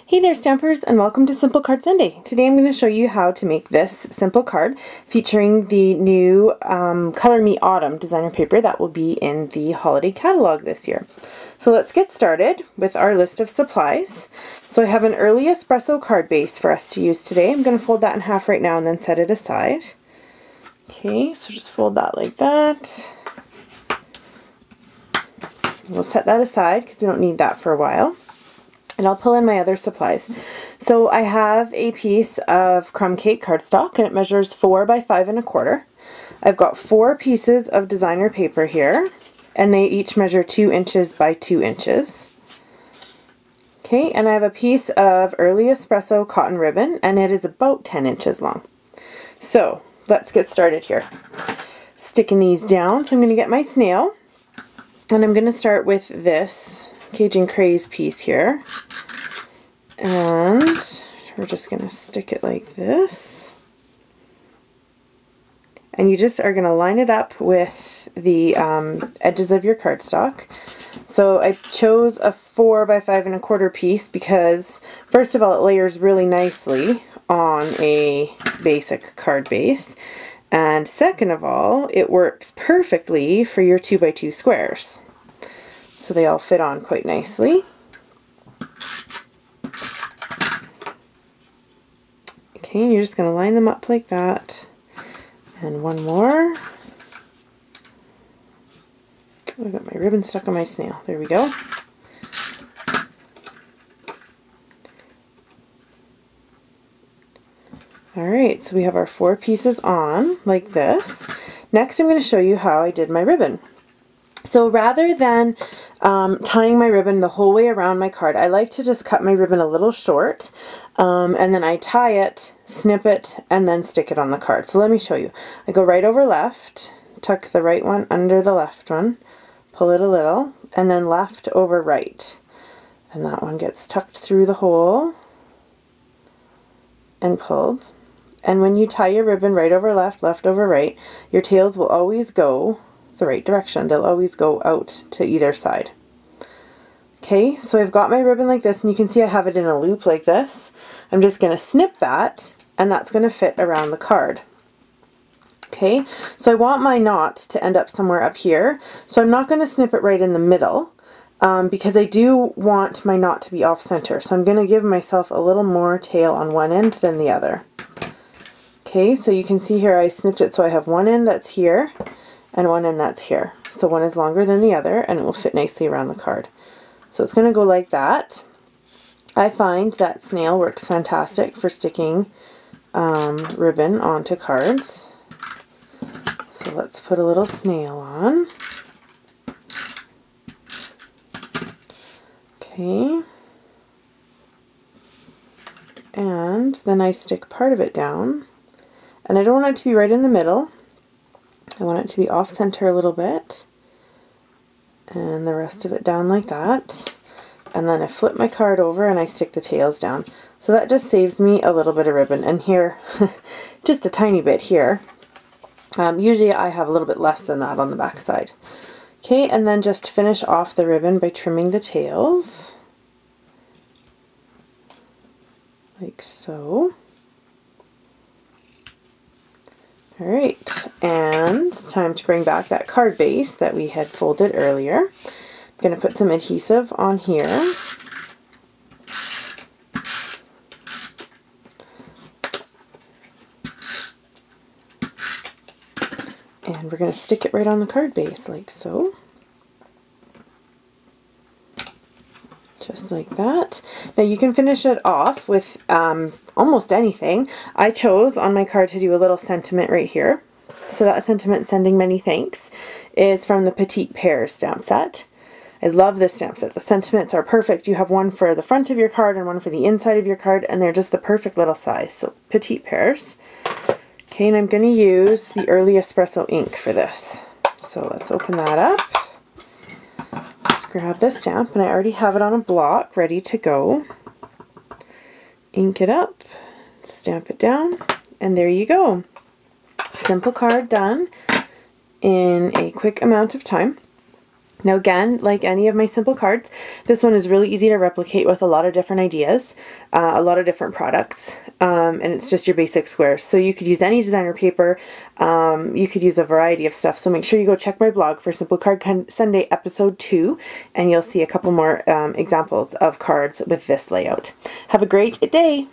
Hey there Stampers, and welcome to Simple Card Sunday. Today I'm going to show you how to make this simple card featuring the new Color Me Autumn designer paper that will be in the holiday catalog this year. So let's get started with our list of supplies. So I have an early espresso card base for us to use today. I'm going to fold that in half right now and then set it aside. Okay, so just fold that like that. We'll set that aside because we don't need that for a while. And I'll pull in my other supplies. So I have a piece of Crumb Cake cardstock and it measures 4 by 5 1/4. I've got 4 pieces of designer paper here and they each measure 2 inches by 2 inches. Okay, and I have a piece of early espresso cotton ribbon and it is about 10 inches long. So let's get started here. Sticking these down, so I'm going to get my snail and I'm going to start with this Cajun Craze piece here. And we're just going to stick it like this. And you just are going to line it up with the edges of your cardstock. So I chose a 4 by 5 1/4 piece because first of all it layers really nicely on a basic card base. And second of all, it works perfectly for your 2 by 2 squares. So they all fit on quite nicely. Okay, and you're just going to line them up like that. And one more. I've got my ribbon stuck on my snail. There we go. Alright, so we have our 4 pieces on like this. Next I'm going to show you how I did my ribbon. So rather than tying my ribbon the whole way around my card, I like to just cut my ribbon a little short and then I tie it, snip it, and then stick it on the card. So let me show you. I go right over left, tuck the right one under the left one, pull it a little, and then left over right. And that one gets tucked through the hole and pulled. And when you tie your ribbon right over left, left over right, your tails will always go the right direction. They'll always go out to either side. Okay, so I've got my ribbon like this and you can see I have it in a loop like this. I'm just going to snip that and that's going to fit around the card. Okay, so I want my knot to end up somewhere up here, so I'm not going to snip it right in the middle because I do want my knot to be off center, so I'm going to give myself a little more tail on one end than the other. Okay, so you can see here I snipped it so I have one end that's here and one end that's here. So one is longer than the other and it will fit nicely around the card. So it's going to go like that. I find that snail works fantastic for sticking ribbon onto cards. So let's put a little snail on. Okay. And then I stick part of it down. And I don't want it to be right in the middle. I want it to be off center a little bit. And the rest of it down like that. And then I flip my card over and I stick the tails down. So that just saves me a little bit of ribbon. And here, just a tiny bit here. Usually I have a little bit less than that on the back side. Okay, and then just finish off the ribbon by trimming the tails. Like so. Alright, and it's time to bring back that card base that we had folded earlier. I'm going to put some adhesive on here. And we're going to stick it right on the card base like so. Just like that. Now you can finish it off with almost anything. I chose on my card to do a little sentiment right here. So that sentiment, sending many thanks, is from the Petite Pears stamp set. I love this stamp set. The sentiments are perfect. You have one for the front of your card and one for the inside of your card and they're just the perfect little size. So Petite Pears. Okay, and I'm going to use the early espresso ink for this. So let's open that up. Grab this stamp and I already have it on a block ready to go. Ink it up, stamp it down, and there you go. Simple card done in a quick amount of time. Now again, like any of my simple cards, this one is really easy to replicate with a lot of different ideas, a lot of different products, and it's just your basic squares. So you could use any designer paper, you could use a variety of stuff. So make sure you go check my blog for Simple Card Sunday episode 2, and you'll see a couple more examples of cards with this layout. Have a great day!